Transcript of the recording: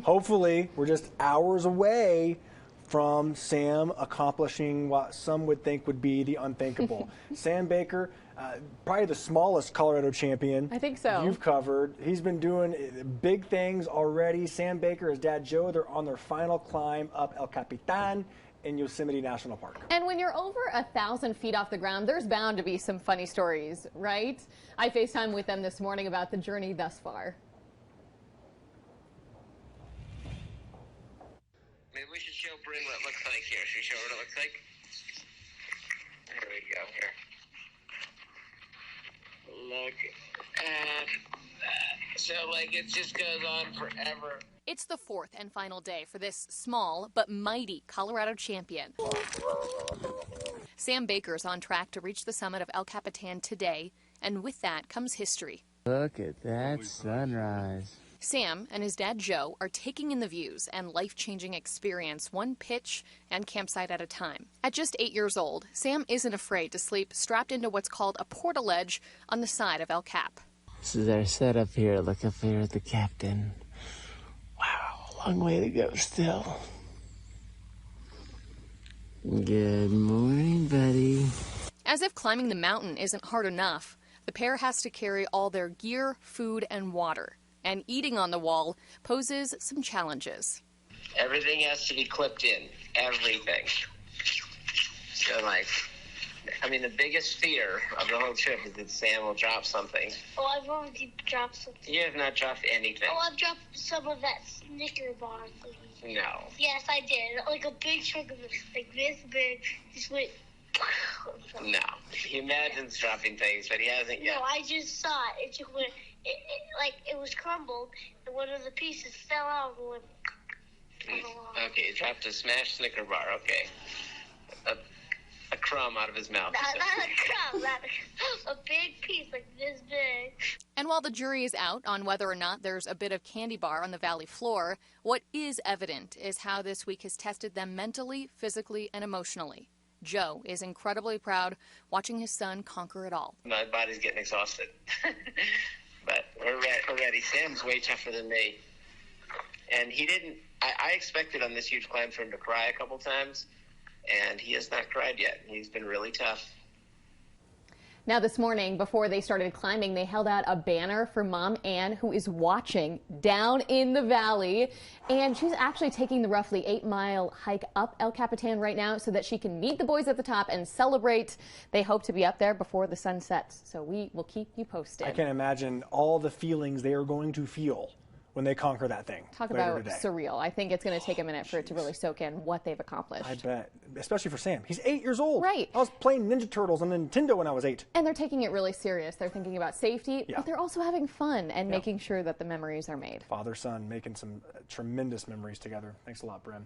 Hopefully, we're just hours away from Sam accomplishing what some would think would be the unthinkable. Sam Baker, probably the smallest Colorado champion. I think so. You've covered. He's been doing big things already. Sam Baker, his dad Joe, they're on their final climb up El Capitan in Yosemite National Park. And when you're over 1,000 feet off the ground, there's bound to be some funny stories, right? I FaceTimed with them this morning about the journey thus far. Maybe we should show Bryn what it looks like here. Should we show her what it looks like? There we go, here. Look at that. So, like, it just goes on forever. It's the fourth and final day for this small but mighty Colorado champion. Sam Baker's on track to reach the summit of El Capitan today, and with that comes history. Look at that sunrise. Sam and his dad Joe are taking in the views and life-changing experience one pitch and campsite at a time. At just 8 years old, Sam isn't afraid to sleep strapped into what's called a portaledge on the side of El Cap. This is our setup here. Look up there at the Captain. Wow, long way to go still. Good morning, buddy. As if climbing the mountain isn't hard enough, the pair has to carry all their gear, food, and water. And eating on the wall poses some challenges. Everything has to be clipped in. Everything. So, like, I mean, the biggest fear of the whole trip is that Sam will drop something. Oh, I've already dropped something. You have not dropped anything. Oh, I've dropped some of that Snicker bar thingy. No. Yes, I did. Like a big chunk of it, like this big, just went. No. He imagines dropping things, but he hasn't yet. No, I just saw it. It just went, like it was crumbled, and one of the pieces fell out and went. Okay, he dropped a smashed Snicker bar. Okay. A crumb out of his mouth. Not a crumb, a big piece like this big. And while the jury is out on whether or not there's a bit of candy bar on the valley floor, what is evident is how this week has tested them mentally, physically, and emotionally. Joe is incredibly proud watching his son conquer it all. My body's getting exhausted. But we're ready. Sam's way tougher than me. And he didn't, I expected on this huge climb for him to cry a couple times, and he has not cried yet. He's been really tough. Now this morning, before they started climbing, they held out a banner for Mom Ann, who is watching down in the valley. And she's actually taking the roughly 8-mile hike up El Capitan right now so that she can meet the boys at the top and celebrate. They hope to be up there before the sun sets. So we will keep you posted. I can imagine all the feelings they are going to feel when they conquer that thing. Talk about surreal. I think it's going to take a minute for it to really soak in what they've accomplished. I bet, especially for Sam. He's 8 years old. Right. I was playing Ninja Turtles on Nintendo when I was 8. And they're taking it really serious. They're thinking about safety, but they're also having fun and making sure that the memories are made. Father-son making some tremendous memories together. Thanks a lot, Bryn.